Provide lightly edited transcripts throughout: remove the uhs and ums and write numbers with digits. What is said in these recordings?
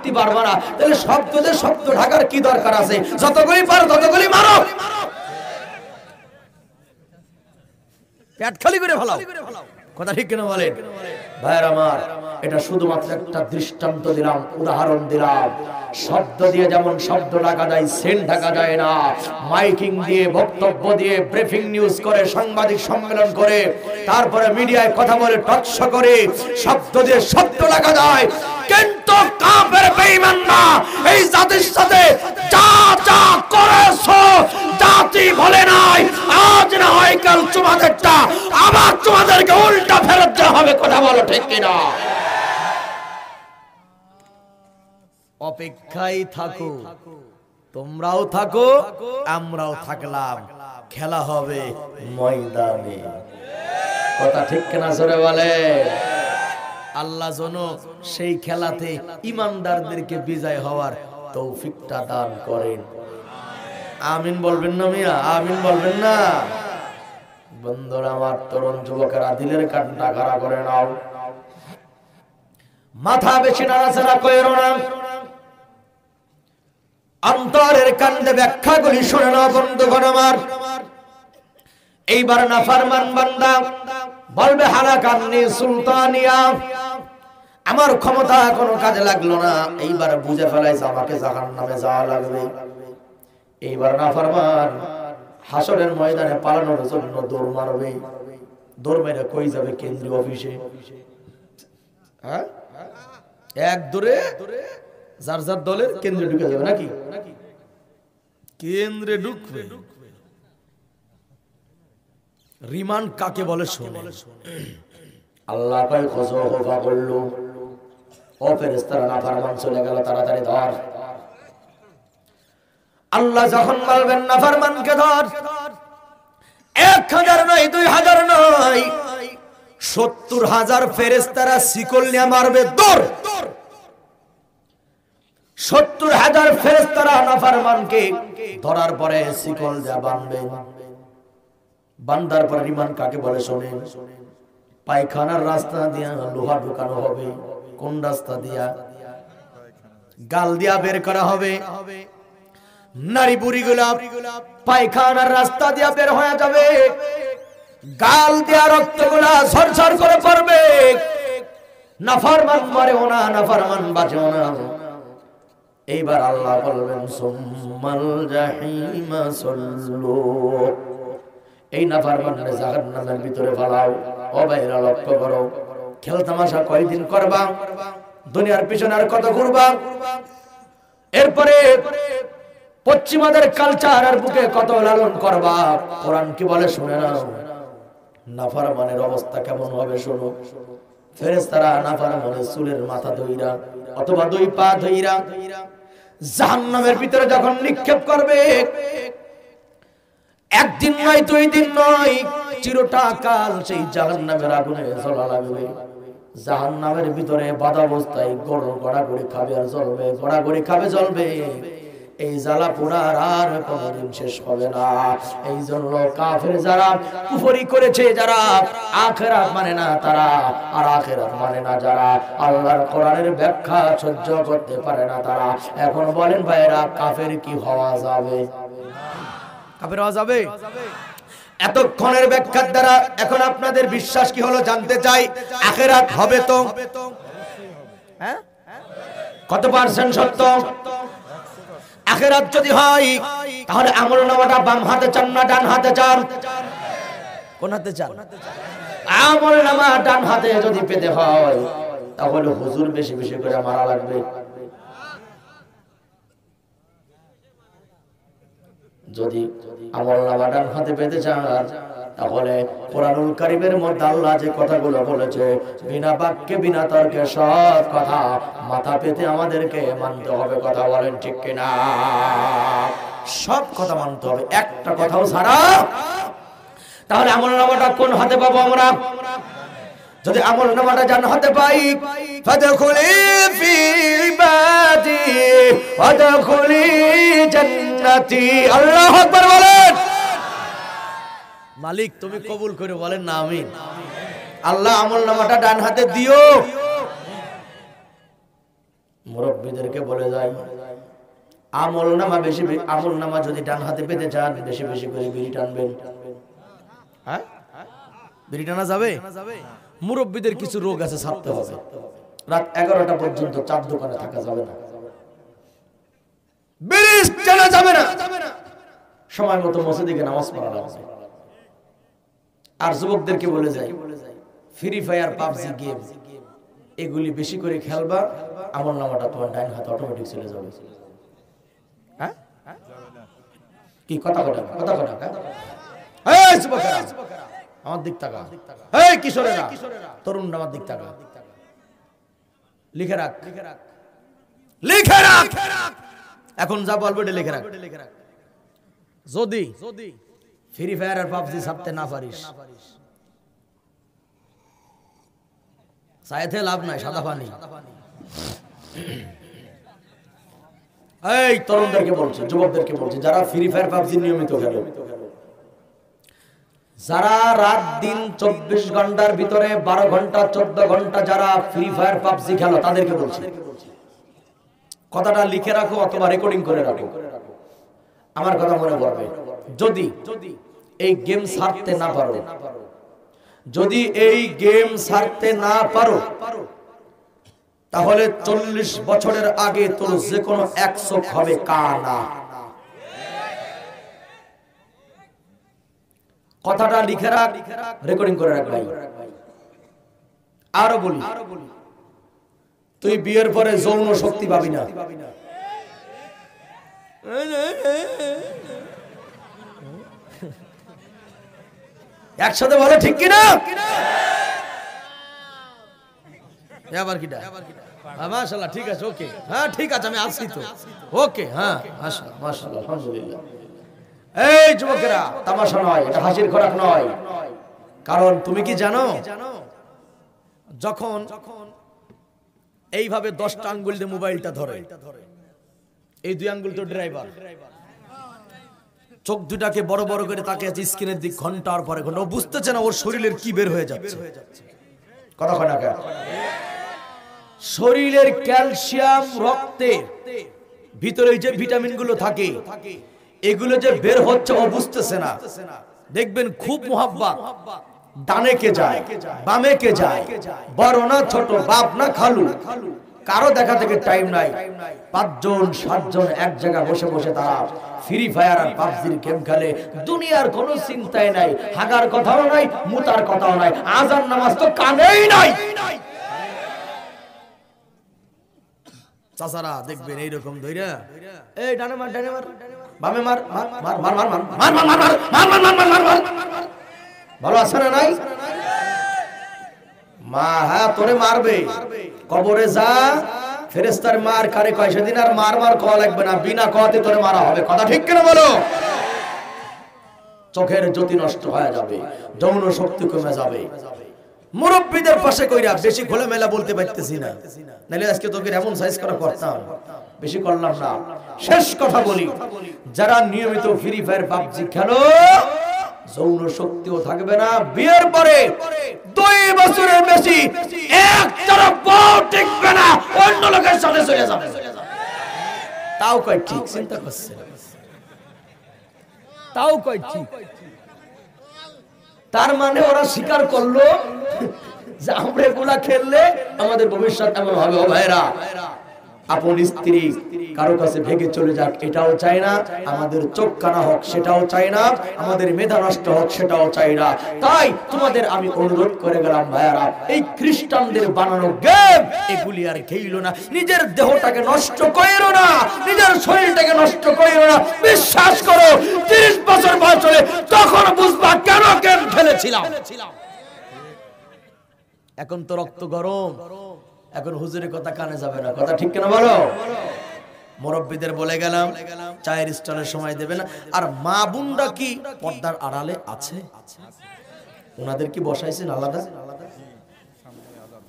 থাকতে পারবা না। তাহলে শব্দতে শব্দ ঢাকার কি দরকার আছে? যতগুলি পারো ততগুলি মারো, পেট খালি করে ফেলাও। কথা ঠিক কিনা বলেন ভাইয়ের আমার? এটা শুধুমাত্র একটা দৃষ্টান্ত দিলাম, উদাহরণ দিলাম। শব্দ দিয়ে যেমন শব্দ ঢাকা যায়, সেন্ট ঢাকা যায় না। মাইকিং দিয়ে, বক্তব্য দিয়ে, ব্রিফিং নিউজ করে, সাংবাদিক সম্মেলন করে, তারপরে মিডিয়ায় কথা বলে, টকশো করে, শব্দ দিয়ে শব্দ ঢাকা যায়। কিন্তু কাফের বেঈমানরা এই জাতির সাথে যা যা করেছো, জাতি বলে নাই, আজ না হয় কাল তোমাদেরটা আবার তোমাদেরকে উল্টা ফেরত দেওয়া হবে। কথা বলো ঠিক কিনা? অপেক্ষায় থাকো, তোমরাও থাকো, আমরাও থাকলাম, খেলা হবে ময়দানে। কথা ঠিক কিনা জোরে বলে? আল্লাহ যেন সেই খেলাতে ইমানদারদেরকে বিজয় হওয়ার তৌফিকটা দান করেন। আমিন বলবেন না মিয়া? আমিন বলবেন না? বন্ধুরা আমার, তরুণ যুবকেরা, দিলের কানটা খাড়া করে নাও, মাথা বেশি নাড়াচাড়া কইরো না, অন্তরের কান্দে ব্যাখ্যাগুলি শুনে নাও বন্ধুগণ আমার। এইবার নাফরমান বান্দা বলবে হালাকান্নি সুলতানিয়া, আমার ক্ষমতা কোনো কাজে লাগলো না, এইবার বুঝে ফেলাইছে আমাকে জাহান্নামে যাওয়া লাগবে। এইবার নাফরমান হাসরের ময়দানে পালানোর জন্য দৌড় মারবে। দৌড় মেরে কই যাবে? কেন্দ্রীয় অফিসে। হ্যাঁ, এক দৌড়ে যার যার দলের কেন্দ্রে ঢুকে যাবে নাকি? কেন্দ্রে ঢুকবে। রিমান্ড কাকে বলে শোনে। আল্লাহ কয় খোঁজা করলো, ও ফেরেশতারা নাফরমান চলে গেল, তাড়াতাড়ি ধর। আল্লাহ যখন বলবেন নাফরমানকে ধর, 1000 নয়, 2000 নয়, 70,000 ফেরেশতারা শিকল নিয়ে মারবে। দৌড়! 70,000 ফেরেশতারা নাফরমানকে ধরার পরে শিকল দিয়ে বাঁধবে। বান্দার পরে রিমান্ড কাকে বলে শোনেন। পায়খানার রাস্তা দিয়া লোহা ঢুকানো হবে। কোন রাস্তা দিয়া? গাল দিয়া বের করা হবে। নারী বুড়িগুলা পায়খানার রাস্তা দিয়া বের হয়ে যাবে, গাল দিয়া রক্তগুলা ঝরঝর করে পড়বে। নাফরমান মরেও না, নাফরমান বাঁচেও না। এইবার আল্লাহ বলবেন সুম্মাল জাহিমা সাল্লু, এই নাফরমানকে জাহান্নামের ভিতরে ফেলাও। ও ভাইরা লক্ষ্য করো, খেল তামাশা কয়দিন করবা? দুনিয়ার পিছনে আর কত ঘুরবা? এরপরে পশ্চিমাদের কালচার আর বুকে কত লালন করবা? কোরআন কি বলে শুনে নাও। নাফরমানের অবস্থা কেমন হবে শোনো। ফেরেশতারা নাফরমানের চুলের মাথা ধইরা অথবা 2 পা ধইরা জাহান্নামের ভিতরে যখন নিক্ষেপ করবে, একদিন নয়, 2 দিন নয়, চিরটা কাল সেই জাহান্নামের আগুনে জ্বলা লাগবে। জাহান্নামের ভিতরে বাধা অবস্থায় গড়াগড়ি খাবে আর জ্বলবে, গড়াগড়ি খাবে জ্বলবে। এই জ্বালা পোড়ার আর কোনদিন শেষ হবে না। এই জন্য কাফের যারা কুফরি করেছে, যারা আখিরাত মানে না তারা, আর আখিরাত মানে না যারা, আল্লাহর কোরআনের ব্যাখ্যা সহ্য করতে পারে না তারা, এখন বলেন ভাইরা কাফের কি হওয়া যাবে? কাফের হওয়া যাবে? এতক্ষণের ব্যাখ্যার দ্বারা এখন আপনাদের বিশ্বাস কি হলো জানতে চাই। আখিরাত হবে তো? হ্যাঁ, কত পার্সেন্ট সত্য? আখিরাত যদি হয় তাহলে আমলনামাটা বাম হাতে চান না ডান হাতে চান? কোন হাতে চান? আমলনামা ডান হাতে যদি পেতে হয় তাহলে হুজুর বেশি বেশি করে মারা লাগবে। যদি আমলনামা ডান হাতে পেতে চান তাহলে কোরআনুল কারীমের মধ্যে আল্লাহ যে কথাগুলো বলেছে, বিনা বাক্যে বিনা তর্কে সব কথা মাথা পেতে আমাদেরকে মানতে হবে। কথা বলেন ঠিক কিনা? সব কথা মানতে হবে, একটা কথাও ছাড়া। তাহলে আমলনামাটা কোন হাতে পাবো আমরা? যদি আমলনামাটা জান হাতে পাই, ফাদখুলি ফি ইবাদি ওয়াদখুলি জান্নাতি। আল্লাহু আকবার বলেন। মালিক তুমি কবুল করে বলেন না আমিন। আল্লাহ আমলনামাটা ডান হাতে দিও। মুরব্বীদেরকে বলে যায়, আমল নামা যদি ডান হাতে পেতে চান বেশি বেশি করে বিড়ি টানবেন। হ্যাঁ, বিড়ি টানা যাবে? মুরব্বীদের কিছু রোগ আছে, ছাড়তে হবে। রাত 11টা পর্যন্ত চার দোকানে থাকা যাবে না, বিড়ি টানা যাবে না, সময় মতো মসজিদে গিয়ে নামাজ পড়া লাগবে। আর যুবকদেরকে বলে যায়, ফ্রি ফায়ার, পাবজি গেম এগুলি বেশি করে খেলবা, আমল নামাটা তোমার ডাইন হাতে অটোমেটিক চলে যাবে। হ্যাঁ, কি কথা কথা কথা কথা, এই যুবকেরা আমার দিক তাকা, এই কিশোরেরা তরুণ আমার দিক তাকা, লিখে রাখ, লিখে রাখ, এখন যা বলবো এটা লিখে রাখ। যদি ফ্রি ফায়ার আর পাবজি ছাড়তে না পারিস, চাইতে লাভ নাই, সাদা পানি। এই তরুণদেরকে বলছে, যুবকদেরকে বলছে, যারা ফ্রি ফায়ার পাবজি নিয়মিত খেলো, যারা রাত দিন 24 ঘন্টার ভিতরে 12 ঘন্টা 14 ঘন্টা যারা ফ্রি ফায়ার পাবজি খেলো, তাদেরকে বলছে কথাটা লিখে রাখো অথবা রেকর্ডিং করে রাখো। আমার কথা মনে পড়বে, যদি এই গেম ছাড়তে না পারো, যদি এই গেম ছাড়তে না পারো, তাহলে 40 বছরের আগে তোর যে কোনো 100 হবে কানা। কথাটা লিখে রাখ, রেকর্ডিং করে রাখ ভাই। আরো বলি, তুই বিয়ের পরে যৌন শক্তি পাবি না। একসাথে বলে ঠিক কিনা? আবার কিটা? মাশাআল্লাহ, ঠিক আছে, ওকে, হ্যাঁ ঠিক আছে, আমি আসছি তো, ওকে, হ্যাঁ মাশাআল্লাহ, আলহামদুলিল্লাহ। এই যুবকেরা, তামাশা নয়, এটা হাসির খোরাক নয়। কারণ তুমি কি জানো, যখন এইভাবে 10টা আঙ্গুল দিয়ে মোবাইলটা ধরে, এই 2 আঙ্গুল তো ড্রাইভার, চোখ দুটাকে বড় বড় করে তাকিয়ে আছে স্ক্রিনের দিক ঘন্টার পরে ঘন্টা, ও বুঝতেছে না ওর শরীরের কি বের হয়ে যাচ্ছে। কথা কয় না কেন? শরীরের ক্যালসিয়াম, রক্তে ভিতরে যে ভিটামিন গুলো থাকে এগুলো যে বের হচ্ছে ও বুঝতেছে না। দেখবেন খুব মোহাব্বত, ডানে কে যায়, বামে কে যায়, বড় না ছোট, বাপ না খালু, কারো দেখা থেকে টাইম নাই। 5 জন 7 জন এক জায়গায় বসে বসে তারা ফ্রি ফায়ার আর পাবজির গেম খেলে। দুনিয়ার কোনো চিন্তাই নাই, হাগার কথাও নাই, মুতার কথাও নাই, আজান নামাজ তো কানেই নাই। চাচারা দেখবেন এইরকম ধইরা, এই ডানে মার, ডানে মার, বামে মার, মার মার মার মার মার মার মার মার মার মার মার মার। ভালো আছে না নাই? মা হ্যাঁ তোরে মারবে, কবরে যা, ফেরেশতার মার কারে কয় সেদিন আর মার মার কওয়া লাগবে না, বিনা কওয়াতে তোরে মারা হবে। কথা ঠিক কিনা বলো? চোখের জ্যোতি নষ্ট হয়ে যাবে, যৌন শক্তি কমে যাবে। মুরব্বীদের পাশে কইরা বেশি খোলামেলা বলতে পারতেছি না, নাহলে আজকে তোকে এমন সাইজ করা করতাম, বেশি করলাম না। শেষ কথা বলি, যারা নিয়মিত ফ্রি ফায়ার পাবজি খেলো, যৌন শক্তিও থাকবে না, বিয়ের পরে 2 বছরের বেশি একতরফ বউ টিকবে না, অন্য লোকের সাথে চলে যাবে। তাও কয় ঠিক, চিন্তা করছে, তাও কয় ঠিক। তার মানে ওরা স্বীকার করলো যে আমরা এগুলা খেললে আমাদের ভবিষ্যৎ এমন হবে। ও ভাইরা, আপন স্ত্রী কারো কাছে ভেগে চলে যাক এটাও চাই না, আমাদের চোখ কানা হোক সেটাও চাই না, আমাদের মেধা নষ্ট হোক সেটাও চাই না। তাই তোমাদের আমি অনুরোধ করে গেলাম ভাইরা, এই খ্রিস্টানদের বানানো গেম এগুলি আর খেইলো না, নিজের দেহটাকে নষ্ট কইরো না, নিজের শরীরটাকে নষ্ট কইরো না। বিশ্বাস করো 30 বছর বয়স হলে তখন বুঝবা কেন গেম খেলেছিলাম। এখন তো রক্ত গরম, এখন হুজুরের কথা কানে যাবে না। কথা ঠিক কিনা বলো? মুরব্বীদের বলে গেলাম চায়ের স্টলের সময় দেবে না। আর মা বোনরা কি পর্দার আড়ালে আছে? ওনাদের কি বসাইছেন আলাদা?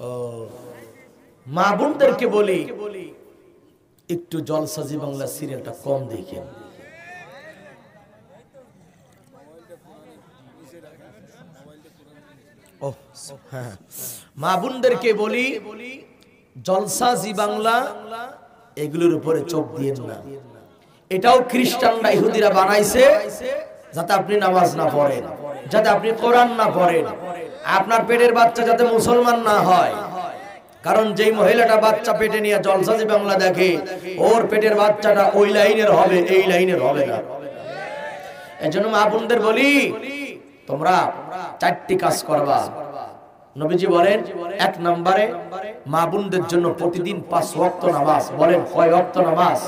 ও মা বোনদেরকে বলি একটু জলসাজি বাংলা সিরিয়ালটা কম দেখেন। ও হ্যাঁ, মা বোনদেরকে বলি জলসা জি বাংলা এগুলোর উপরে চোখ দিয়েন না। এটাও খ্রিস্টানরা ইহুদিরা বানাইছে যাতে আপনি নামাজ না পড়েন, যাতে আপনি কোরআন না পড়েন, আপনার পেটের বাচ্চা যাতে মুসলমান না হয়। কারণ যেই মহিলাটা বাচ্চা পেটে নিয়ে জলসা জি বাংলা দেখে, ওর পেটের বাচ্চাটা ওই লাইনের হবে, এই লাইনের হবে না। এজন্য মা বোনদের বলি, তোমরা 4টি কাজ করবা। নবীজি বলেন, 1 নম্বরে মা বোনদের জন্য প্রতিদিন 5 ওয়াক্ত নামাজ। বলেন কয় ওয়াক্ত নামাজ?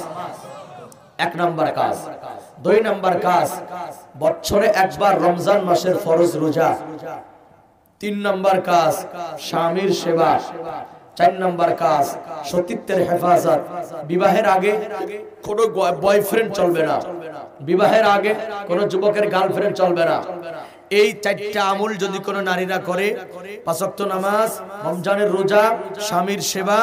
1 নম্বর কাজ। 2 নম্বর কাজ, বছরে একবার রমজান মাসের ফরজ রোজা। 3 নম্বর কাজ, স্বামীর সেবা। 4 নম্বর কাজ, সতীত্বের হেফাজত। বিবাহের আগে কোনো বয়ফ্রেন্ড চলবে না, বিবাহের আগে কোনো যুবকের গার্লফ্রেন্ড চলবে না। এই 4টা আমল যদি কোনো নারীরা করে, 5 ওয়াক্ত নামাজ, রমজানের রোজা, স্বামীর সেবা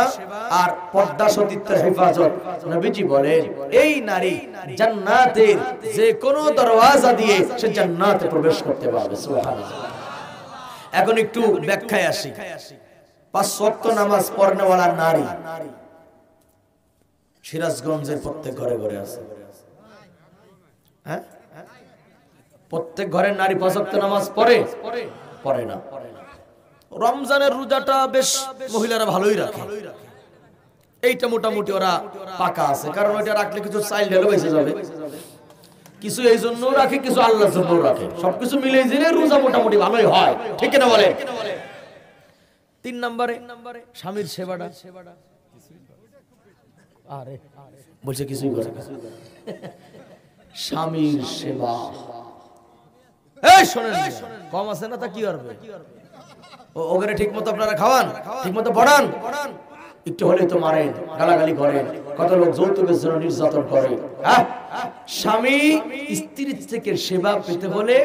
আর পর্দা সতীত্বের হেফাজত, নবীজি বলেন এই নারী জান্নাতের যে কোনো দরওয়াজা দিয়ে সে জান্নাতে প্রবেশ করতে পারবে। সুবহানাল্লাহ। এখন একটু ব্যাখ্যায় আসি। 5 ওয়াক্ত নামাজ পড়নেওয়ালা নারী সিরাজগঞ্জের প্রত্যেক ঘরে ঘরে আছে। হ্যাঁ, প্রত্যেক ঘরের নারী 5 ওয়াক্ত নামাজ পড়ে না। রমজানের রোজাটা বেশ মহিলারা ভালোই রাখে, এইটা মোটামুটি ওরা পাকা আছে। কারণ ওইটা রাখলে কিছু চাইল্ড হেল্প বেঁচে যাবে, কিছু এই জন্য রাখে, কিছু আল্লাহর জন্য রাখে। সবকিছু মিলে দিলে রোজা মোটামুটি ভালোই হয়, ঠিক না বলে? 3 নম্বরে স্বামীর সেবাটা। আরে বলছে কিছুই করে না। স্বামীর সেবা, এই শোনেন, কম আছে না, তা কি করবে? ওখানে ঠিক মতো আপনারা খাওয়ান, ঠিক মতো পড়ান, একটু হলে তো মারেন, গালাগালি করেন, কত লোক যৌতুকের জন্য নির্যাতন করে। স্বামী স্ত্রীর থেকে সেবা পেতে হলে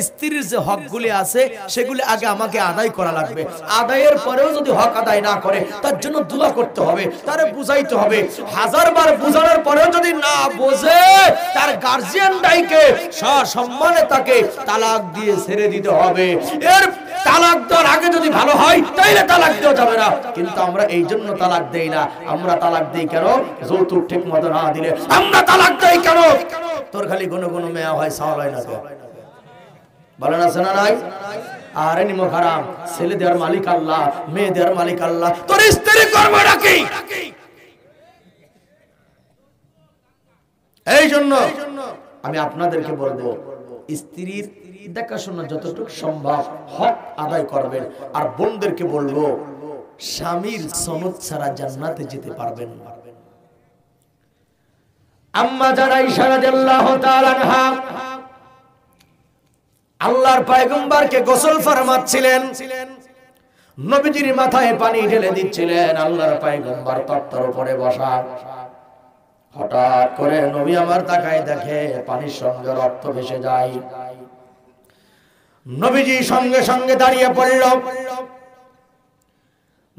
স্ত্রীর যে হকগুলি আছে সেগুলি আগে আমাকে আদায় করা লাগবে। আদায়ের পরেও যদি হক আদায় না করে, তার জন্য দোয়া করতে হবে, তারে বুঝাইতে হবে। 1000 বার বুঝানোর পরেও যদি না বোঝে, তার গার্জিয়ান ডাইকে সসম্মানে তাকে তালাক দিয়ে ছেড়ে দিতে হবে। এর তালাক দেওয়ার আগে যদি ভালো হয় তাইলে তালাক দেওয়া যাবে না। কিন্তু আমরা এই জন্য তালাক দেই না। আমরা তালাক দেই কেন? যৌতুক ঠিক মতো না দিলে আমরা তালাক দেই কেন? তোর খালি কোনো কোনো মেয়া হয়, সাওয়াল হয় না, বলেন আছে না নাই? আরে নিমক হারাম, ছেলে দেওয়ার মালিক আল্লাহ, মেয়ে দেওয়ার মালিক আল্লাহ, তোর স্ত্রী করবে নাকি? এই জন্য আমি আপনাদেরকে বলবো, স্ত্রীর দেখাশোনা যতটুকু সম্ভব হক আদায় করবেন। আর বোনদেরকে বলবো, স্বামীর সনদ ছাড়া জান্নাতে যেতে পারবেন না। আম্মা জান আয়েশা রাদিয়াল্লাহু তাআলা আনহা আল্লাহর পয়গম্বরকে গোসল ফরমাচ্ছিলেন, নবীজির মাথায় পানি ঢেলে দিচ্ছিলেন। আল্লাহর পয়গম্বর তক্তার উপরে বসা। হঠাৎ করে নবী আমার তাকায় দেখে পানির সঙ্গে রক্ত ভেসে যায়। নবীজি সঙ্গে সঙ্গে দাঁড়িয়ে পড়ল।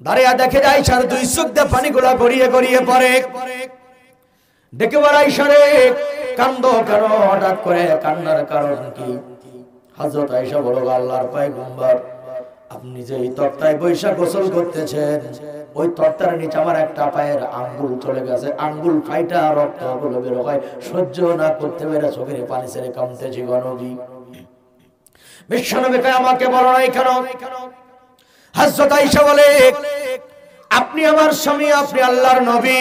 দাঁড়িয়ে দেখে যায় আয়েশার 2 চোখ দিয়ে পানিগুলা গড়িয়ে গড়িয়ে পড়ে। ডেকে বলে, আয়েশা রে, কান্দো কেন? হঠাৎ করে কান্নার কারণ কি? হযরত আয়েশা বলল, আল্লাহর পয়গম্বর, আপনি যে এই তক্তায় বৈশা গোসল করতেছেন, ওই তক্তার নিচে আমার একটা পায়ের আঙ্গুল চলে গেছে। আঙ্গুল ফাইটা রক্তগুলো বের হয়, সহ্য না করতে পেরে চোখের পানি ছেড়ে কাঁদতেছি গো নবী। বিশ্বনবী আমাকে বলো নাই কেন? হযরত আয়েশা বলে, আপনি আমার স্বামী, আপনি আল্লাহর নবী,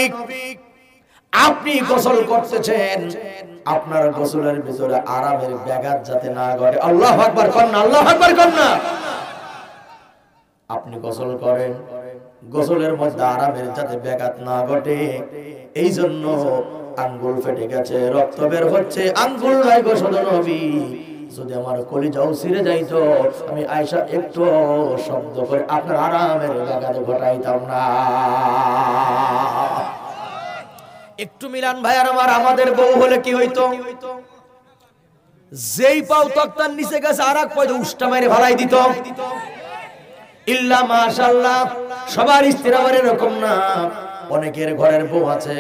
আপনি গোসল করতেছেন, আপনার গোসলের ভিতরে আরামের ব্যাঘাত যাতে না ঘটে। আল্লাহু আকবার কর না, আল্লাহু আকবার কর না। আপনি গোসল করেন, গোসলের মধ্যে আরামের যাতে ব্যাঘাত না ঘটে, এই জন্য আঙ্গুল ফেটে গেছে, রক্ত বের হচ্ছে। আঙ্গুল নাই গোসল নবী, যদি আমার কলিজাও ছিঁড়ে যাইতো, আমি আয়েশা একটু শব্দ করে আপনার আরামের ব্যাঘাত ঘটাইতাম না। একটু মিলান ভাইয়ার আমার, আমাদের বউ হলে কি হইতো? যেই পাও তক্তার নিচে গেছে আর এক পায়ে উষ্টা মেরে ভালাই দিত। ইল্লা মাশাআল্লাহ, সবার স্ত্রী আবার এরকম না। অনেকের ঘরের বউ আছে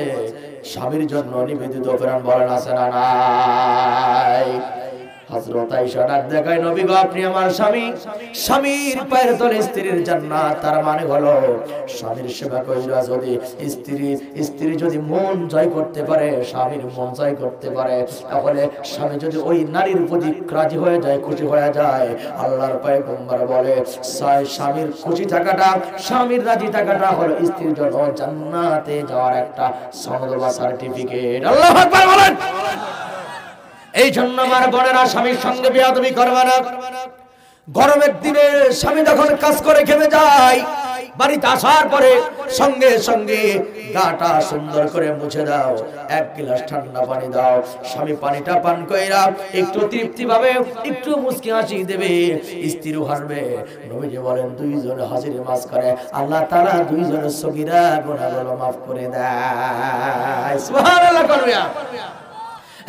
স্বামীর জন্য নিবেদিত প্রাণ, বলেন আছে না নাই? হযরত আয়েশা ডাক দেখায়, নবী গো আপনি আমার স্বামী, স্বামীর পায়ের তলে স্ত্রীর জান্নাত। তার মানে হলো স্বামীর সেবা কইরা যদি স্ত্রী যদি মন জয় করতে পারে, স্বামীর মন জয় করতে পারে, তাহলে স্বামী যদি ওই নারীর প্রতি রাজি হয়ে যায়, খুশি হয়ে যায়, আল্লাহর পয়গম্বর বলে স্বামীর খুশি থাকাটা, স্বামীর রাজি থাকাটা হলো স্ত্রীর জন্য জান্নাতে যাওয়ার একটা সনদ বা সার্টিফিকেট। আল্লাহু আকবার বলেন। এই জন্য আমার বোনেরা স্বামীর সঙ্গে বেয়াদবি করবে না। গরমের দিনে স্বামী যখন কাজ করে ঘেমে যায়, বাড়িতে আসার পরে সঙ্গে সঙ্গে গাটা সুন্দর করে মুছে দাও, এক গ্লাস ঠান্ডা পানি দাও, স্বামী পানিটা পান কইরা একটু তৃপ্তি পাবে, একটু মুচকি হাসি দেবে, স্ত্রীও হাসবে। নবীজি বলেন দুইজন হাসির মাঝখানে আল্লাহ তাআলা দুইজনের সগীরা গুনাহগুলো মাফ করে দেয়। সুবহানাল্লাহ করবে।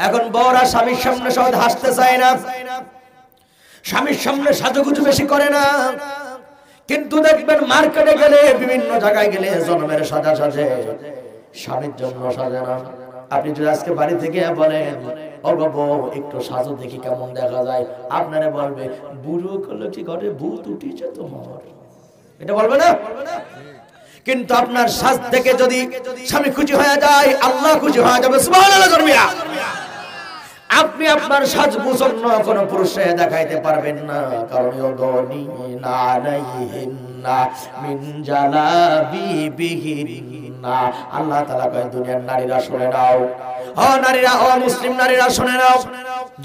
এখন বউরা স্বামীর সামনে সহজ হাসতে চায় না, স্বামীর সামনে সাজুগুজু বেশি করে না, কিন্তু দেখবেন মার্কেটে গেলে, বিভিন্ন জায়গায় গেলে জন্মের সাজা সাজে, স্বামীর জন্য সাজে না। আপনি যদি আজকে বাড়ি থেকে বলেন ও বউ একটু সাজো দেখি কেমন দেখা যায়, আপনারা বলবে বুড়ো করলে কি ঘরে ভূত উঠিছে তোমার, এটা বলবে না? কিন্তু আপনার সাজ থেকে যদি স্বামী খুশি হয়ে যায়, আল্লাহ খুশি হয়ে যাবে। সুবহানাল্লাহ করবিয়া। আপনি আপনার সাজগোজন্য কোন পুরুষে দেখাইতে পারবেন না, কারণ ইউদনিনা আলাইহিন্না মিন জালাবিবিহিন্না। আল্লাহ তাআলা কয় দুনিয়ার নারীরা শুনে নাও, ও নারীরা, ও মুসলিম নারীরা শুনে নাও,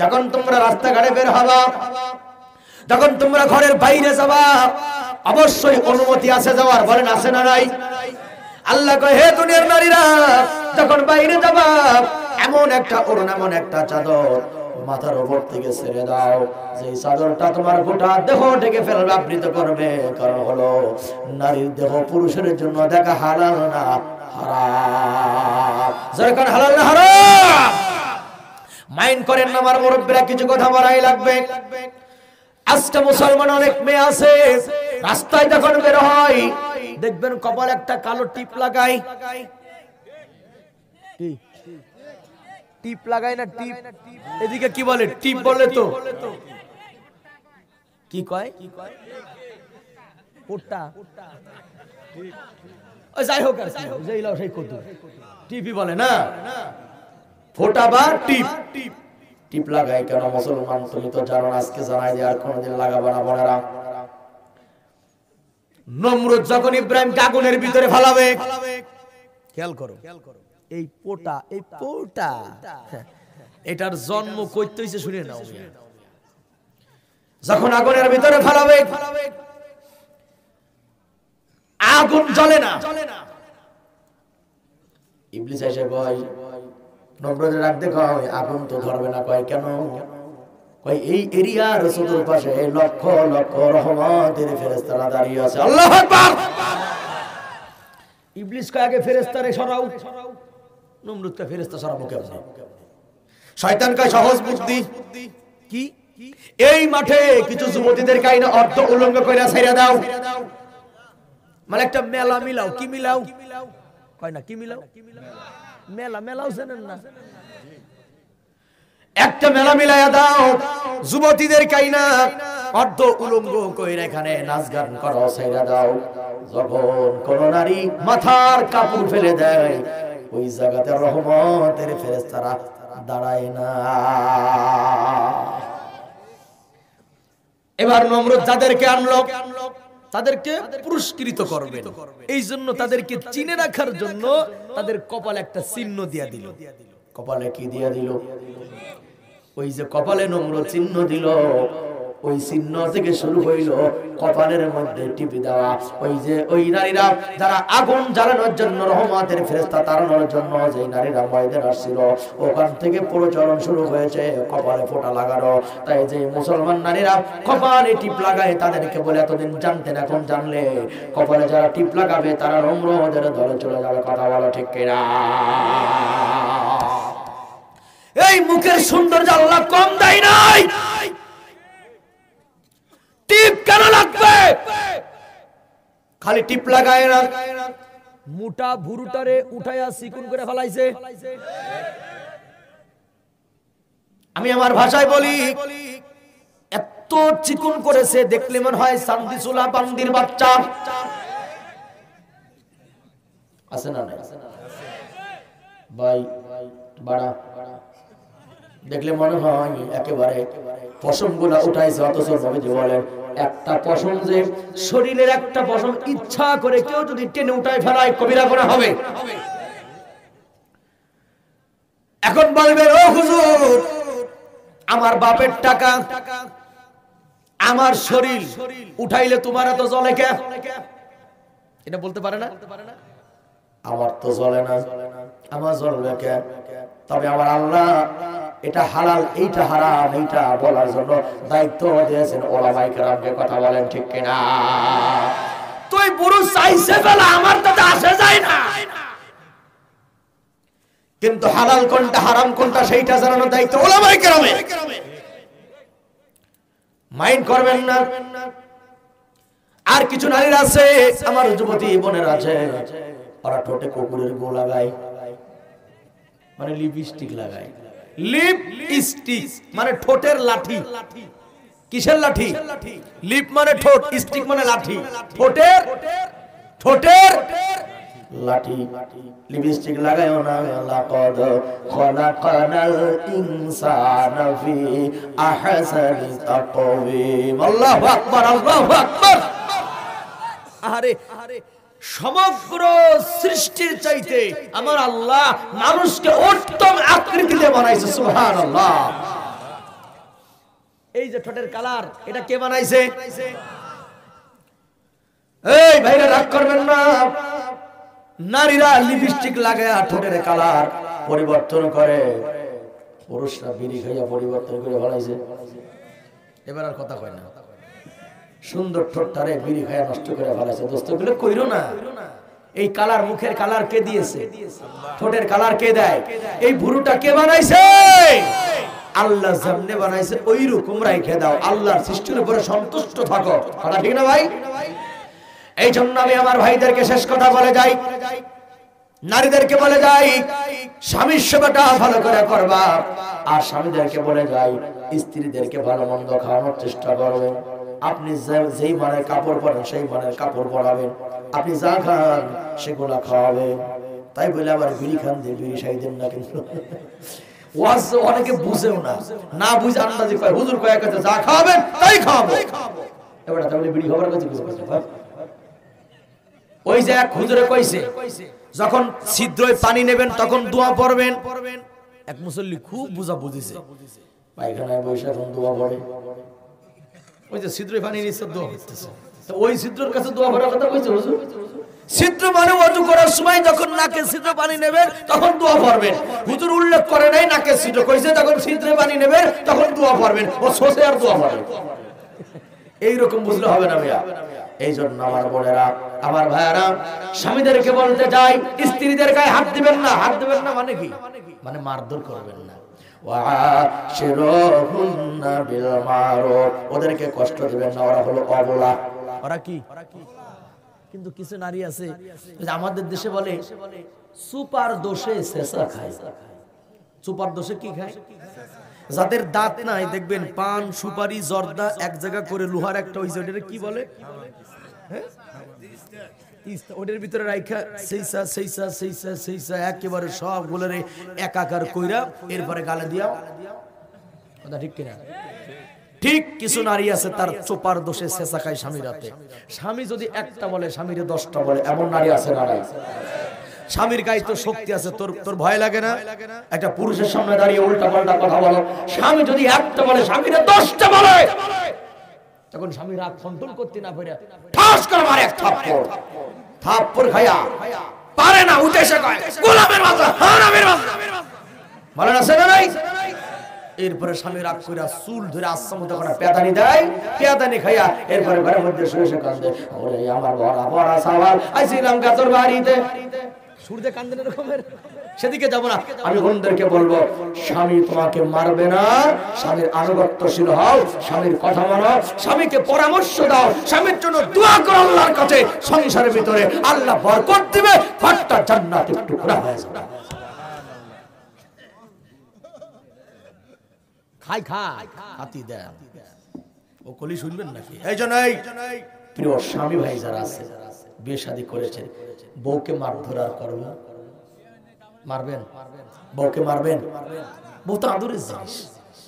যখন তোমরা রাস্তাঘাটে বের হবা, যখন তোমরা ঘরের বাইরে যাবা, অবশ্যই অনুমতি আছে যাওয়ার। বলেন আছে না নাই? আল্লাহ কয় হে দুনিয়ার নারীরা, যখন বাইরে যাবা এমন একটা ওড়না, এমন একটা চাদর মাথার উপর থেকে ছেড়ে দাও, যে চাদরটা তোমার গোটা দেহ ঢেকে ফেলবে, আবৃত করবে। কারণ হলো নারীর দেহ পুরুষের জন্য দেখা হালাল না হারাম। যখন হালাল না হারাম মাইন্ড করেন না আমার মুরব্বিরা, কিছু কথা বলাই লাগবে। আজকে মুসলমান অনেক মেয়ে আছে, রাস্তায় যখন বের হয় দেখবেন কপাল একটা কালো টিপ লাগায়। টিপ লাগায় না? টিপ এদিকে কি বলে? টিপ বলে তো। কি কয়? পোটা। যাই হোক, সেই কত টিপই বলে না, ফোটা বা টিপ। টিপ লাগায় কেন মুসলমান? তুমি তো জানো, আজকে জানাই যে আর কোনদিন লাগাবো না বোনেরা। নমরুদ যখন ইব্রাহিমকে আগুনের ভিতরে ফেলাবে, খেয়াল করো, এই পোটা, এই পোটা এটার জন্ম কইতে হইছে শুনে নাও। যখন আগুনের ভিতরে ফেলাবে, আগুন জ্বলে না, ইবলিস এসে কয় নমরুদের রাখতে, কয় আগুন তো ধরবে না। কয় কেন? কয় এই এরিয়ার চতুর্পাশে লক্ষ লক্ষ রহমতের ফেরেশতারা দাঁড়িয়ে আছে। আল্লাহু আকবার। ইবলিস কয় আগে ফেরেশতারে সরাও। নমরুদ কয় ফেরেশতা সরাবো কেমনে? শয়তান কয় সহজ বুদ্ধি। কি? এই মাঠে কিছু যুবতীদের কাইনা অর্ধ উলঙ্গ কইরা ছাইরা দাও, মানে একটা মেলা মিলাও। কি মিলাও? কয় না কি মিলাও? মেলা, মেলাও জানেন না? একটা মেলা মিলাইয়া দাও, যুবতীদের কাইনা অর্ধ উলঙ্গ কইরা এখানে নাচ গান করো, ছাইরা দাও। যখন কোন নারী মাথার কাপড় ফেলে দেয়, ওই জায়গাতে রহমতের ফেরেশতারা দাঁড়ায় না। এবার নমরুদ যাদেরকে আনলো তাদেরকে পুরস্কৃত করবেন, এই জন্য তাদেরকে চিনে রাখার জন্য তাদের কপালে একটা চিহ্ন দিয়া দিল। কপালে কি দিয়া দিল? ওই যে কপালে নমরুদ চিহ্ন দিল, ওই চিহ্ন থেকে শুরু হইল কপালের মধ্যে টিপি দেওয়া। ওই যে ওই নারীরা যারা আগুন জ্বালানোর জন্য, রহমতের ফেরেশতা তাড়ানোর জন্য যে নারীরা ময়দানে আসছিল, ওখান থেকে প্রচলন শুরু হয়েছে কপালে ফোঁটা লাগানো। তাই যে মুসলমান নারীরা কপালে টিপ লাগায়, তাদেরকে বলে এতদিন জানতেন, এখন জানলে কপালে যারা টিপ লাগাবে তারা নমরুদের দলে চলে যাবে। কথা বলো ঠিক কিনা? এই মুখের সৌন্দর্য আল্লাহ কম দেয় নাই। টিপ কেন লাগবে? খালি টিপ লাগায় না, মোটা ভুরুটারে উঠাইয়া চিকুন করে ফেলাইছে। আমি আমার ভাষায় বলি, এত চিকন করেছে দেখলে মনে হয় চান্দি চুলা বান্দির বাচ্চা আছে না নাই ভাই বাড়া দেখলে মনে হয় একেবারে পশমগুলা উঠাইছে অথচ নবীজি বলেন একটা পশম যে শরীরের একটা পশম ইচ্ছা করে কেউ যদি টেনে উঠায় ফেলায় কবিরা গুনাহ হবে। এখন বলবেন ও হুজুর আমার বাপের টাকা আমার শরীর উঠাইলে তোমার এত জ্বলে কে? এটা বলতে পারে না আমার তো জ্বলে না, আমার জ্বলবে কে? তবে আমার আল্লাহ এটা হালাল এইটা হারাম এইটা বলার জন্য দায়িত্ব দিয়েছেন ওলামায়ে কেরামকে। কথা বলেন ঠিক কিনা? তুই পুরুষ চাইছে বলে আমার তাতে আসে যায় না, কিন্তু হালাল কোনটা হারাম কোনটা সেইটা জানানোর দায়িত্ব ওলামায়ে কেরামের। মাইন্ড করবেন না। আর কিছু নারীর আছে আমার যুবতী বোনের আছে, ওরা ঠোঁটে কুকুরের গো লাগায়, মানে লিপস্টিক লাগায়। লিপস্টিক মানে ঠোঁটের লাঠি। কিসের লাঠি? লিপ মানে ঠোঁট, স্টিক মানে লাঠি। ঠোঁটের লাঠি। লিপস্টিক লাগায়ও না। লাকাদ খলাকানাল ইনসানা ফি আহসানি তাকওয়িম। আল্লাহু আকবার, আল্লাহু আকবার। আরে সমগ্র সৃষ্টির চাইতে আমার আল্লাহ মানুষকে উত্তম আকৃতিতে বানাইছে। সুবহানাল্লাহ। এই যে ঠোঁটের কালার, এটা কে বানাইছে? এই ভাইরা রাগ করবেন না। নারীরা লিপস্টিক লাগায় ঠোঁটের কালার পরিবর্তন করে, পুরুষরা বিড়ি খাইয়া পরিবর্তন করে বানাইছে। এবার আর কথা কয় না। সুন্দর ঠোঁটটারে বিড়ি খাইয়া নষ্ট করে ফেলাইছে। দোস্ত গুলো কইরো না। এই কালার, মুখের কালার কে দিয়েছে? ঠোঁটের কালার কে দেয়? এই ভুরুটা কে বানাইছে? আল্লাহ যেমনে বানাইছে ওই রকম রাইখে দাও। আল্লাহর সৃষ্টির উপরে সন্তুষ্ট থাকো। কথা ঠিক না ভাই? এই জন্য আমি আমার ভাইদেরকে শেষ কথা বলে যাই, নারীদেরকে বলে যাই স্বামীর সেবাটা ভালো করে করবা, আর স্বামীদেরকে বলে যাই স্ত্রীদেরকে ভালো মন্দ খাওয়ানোর চেষ্টা করবেন। আপনি যেই মানের কাপড় পরেন সেই মানের কাপড় পরাবেন, আপনি যা খান সেগুলা খাওয়াবেন। তাই বলে আবার বিড়ি খান দিয়ে বিড়ি সাই দেন না। কিন্তু ওয়াজ অনেকে বুঝেও না, না বুঝে আন্দাজে কয় হুজুর কয় কাছে যা খাওয়াবেন তাই খাওয়াবো। এবার তাহলে বিড়ি খাবার কাছে বুঝে ওই যে এক হুজুরে কইছে যখন ছিদ্রয় পানি নেবেন তখন দোয়া পড়বেন। এক মুসল্লি খুব বুঝা বুঝিছে, পায়খানায় বসে এখন দোয়া পড়ে। ওই যে ছিদ্রয় পানি নিচ্ছে দোয়া করতেছে, তো ওই ছিদ্রের কাছে দোয়া পড়ার কথা কইছে হুজুর। ছিদ্র মানে ওযু করার সময় যখন নাকে ছিদ্র পানি নেবেন তখন দোয়া পড়বেন। হুজুর উল্লেখ করে নাই নাকে ছিদ্র, কইছে যখন ছিদ্রে পানি নেবেন তখন দোয়া পড়বেন। ও সোসে আর দোয়া পড়ে, এইরকম বুঝলে হবে না ভাইয়া। এই জন্য আমার বোনেরা, আমার ভাইয়ারা, স্বামীদেরকে বলতে যাই স্ত্রীদের গায়ে হাত দিবেন না। হাত দিবেন না মানে কি? মানে মারধর করবেন না। ওয়াশিরুহুন্না বিল মারুফ, ওদেরকে কষ্ট দিবেন না, ওরা হলো অবলা। ওরা কি? কিন্তু কিছু নারী আছে আমাদের দেশে বলে সুপার দোষে শেষা খায়। সুপার দোষে কি খায়? যাদের দাঁত নাই দেখবেন পান সুপারি জর্দা এক জায়গা করে লোহার একটা ওই যে কি বলে ওদের ভিতরে রাইখা সেইসা সেইসা সেইসা সেইসা একেবারে সব গুলোরে একাকার কইরা এরপরে গালে দিয়া। কথা ঠিক কিনা? ঠিক কিছু নারী আছে তার চোপার দোষে শেষা খায় স্বামী রাতে। স্বামী যদি একটা বলে স্বামীরে 10টা বলে, এমন নারী আছে না? স্বামীর গায়ে তো শক্তি আছে, তোর ভয় লাগে না? একটা পুরুষের সামনে দাঁড়িয়ে উল্টা পাল্টা কথা বলো। স্বামী যদি একটা বলে স্বামীরে 10টা বলে, তখন স্বামী রাগ কন্ট্রোল করতে না পারে ঠাস করে মারে এক থাপ্পড়। থাপ্পড় খায়া পারে না, উঠে এসে কয় গোলামের বাচ্চা, হারামের বাচ্চা বলে না, সেটা নাই। এরপরে স্বামী রাগ কইরা চুল ধরে আশ্রমতে করে পেদানি দেয়, পেদানি খাইয়া এরপরে ঘরের মধ্যে শুয়ে শুয়ে কাঁদে, ওরে আমার বড় বড় সওয়াল আইছিলাম গাতর বাড়িতে। সুরদে কান্দেন এরকমের, সেদিকে যাব না। আমি বোনদেরকে বলবো স্বামী তোমাকে মারবে না, স্বামীর আনুগত্যশীল হও, স্বামীর কথা মানো, স্বামীকে পরামর্শ দাও, স্বামীর জন্য দোয়া করো আল্লাহর কাছে। সংসারের ভিতরে আল্লাহ বরকত দিবে, ঘরটা জান্নাতের টুকরা হয়ে যাবে। খাই খাই হাতি দেন, ও কলি শুনবেন নাকি? এই জন্য প্রিয় স্বামী ভাই যারা আছে, বিয়ে শাদী করেছেন, বউকে মারধর আর করবেন না। মারবেন? বউকে মারবেন? বউ তো আদরের জিনিস,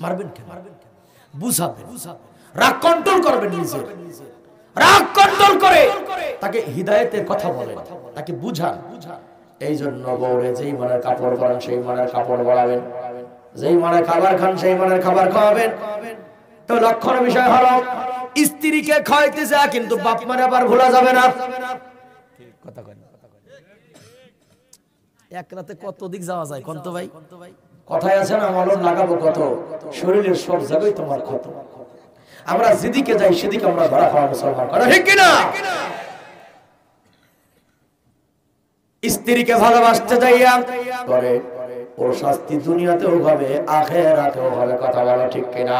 মারবেন কেন? বুঝাবেন, রাগ কন্ট্রোল করবেন, নিজের রাগ কন্ট্রোল করে তাকে হিদায়াতের কথা বলেন, তাকে বুঝান। এই জন্য বউরে যেই মনের কাপড় পরান সেই মনের কাপড় পরাবেন, যেই মনের খাবার খান সেই মনের খাবার খাওয়াবেন। তো লক্ষণ বিষয় হলো স্ত্রীকে খাওয়াইতে যা, কিন্তু বাপ মানে আবার ভোলা যাবে না। কথা কয় না, এক রাতে কত দিক যাওয়া যায় কোন তো ভাই? কথায় আছে না, মলম লাগাবো কত, শরীরের সব জায়গায় তোমার ক্ষত। আমরা যেদিকে যাই সেদিকে আমরা ধরা খাওয়া মুসলমান, কথা ঠিক কিনা? স্ত্রীকে ভালোবাসতে যাইয়া করে ওর শাস্তি দুনিয়াতেও হবে আখিরাতেও হবে, কথা বলো ঠিক কিনা?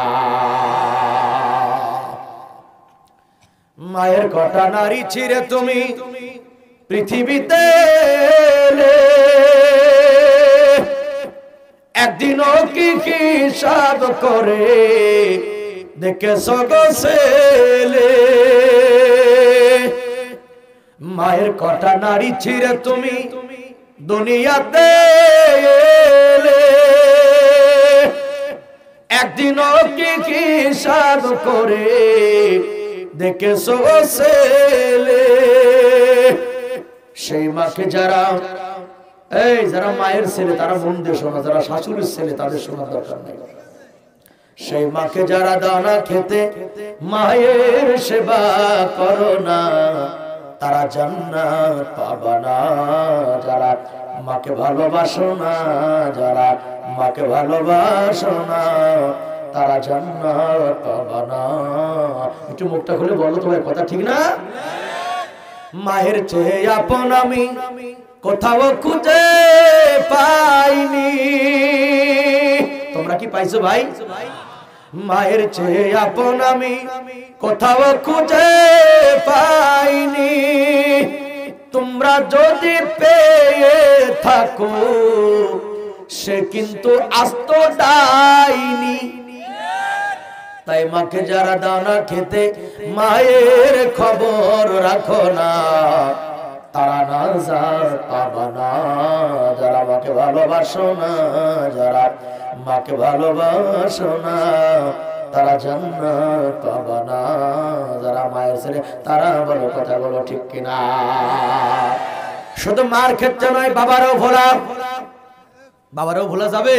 মায়ের কটা নারী ছিঁড়ে তুমি পৃথিবীতে একদিনও কি হিসাব করে দেখেছো গো ছেলে? মায়ের কটা নারী ছিঁড়ে তুমি দুনিয়াতে একদিনও কি হিসাব করে দেখেছো ছেলে? সেই মাকে যারা যারা মায়ের ছেলে তারা মন দিয়ে শোনা, যারা শাশুড়ির ছেলে তাদের শোনার দরকার নেই। সেই মাকে যারা দানা খেতে মায়ের সেবা করো না, তারা জান্নাত পাবে না। যারা মাকে ভালোবাসো না, যারা মাকে ভালোবাসো না, তারা জান্নাত পাবে না। একটু মুখটা খুলে বলো তো ভাই, কথা ঠিক না? মায়ের চেয়ে আপন আমি কোথাও খুঁজে পাইনি। তোমরা কি পাইছো ভাই? মায়ের চেয়ে আপন আমি কোথাও খুঁজে পাইনি। তোমরা যদি পেয়ে থাকো সে কিন্তু আস্ত ডাইনি। তাই মাকে যারা দানা খেতে মায়ের খবর রাখো না, তারা নাজাত পাবে না। যারা মাকে ভালোবাসো না, যারা মাকে ভালোবাসো না, তারা জান্নাত পাবে না। যারা মায়ের ছেলে তারা বলো, কথা বলো ঠিক কিনা? শুধু মার ক্ষেত্রে নয়, বাবারও ভোলা, বাবারও ভোলা যাবে।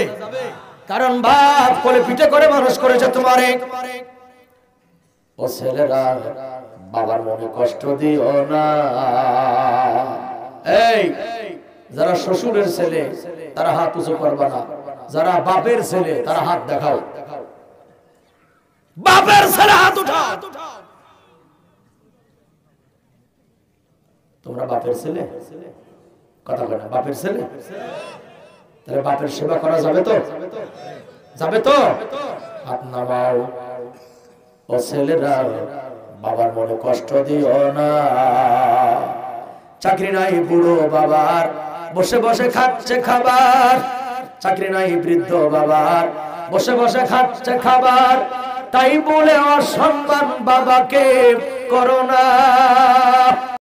কারণ বাপ কোলে পিঠে করে মানুষ করেছে তোমারে। ও ছেলেরা, বাবার মনে কষ্ট দিও না। এই যারা শ্বশুরের ছেলে তারা হাত উঁচু করবে না, যারা বাপের ছেলে তারা হাত দেখাও। বাপের ছেলে হাত উঠাও। তোমরা বাপের ছেলে, কথা বলে না, বাপের ছেলে, তাহলে বাপের সেবা করা যাবে তো? যাবে তো? হাত নামাও। ও ছেলেরা, বাবার মনে কষ্ট দিও না। চাকরি নাই বুড়ো বাবার, বসে বসে খাচ্ছে খাবার। চাকরি নাই বৃদ্ধ বাবার, বসে বসে খাচ্ছে খাবার। তাই বলে অসম্মান বাবাকে করো না।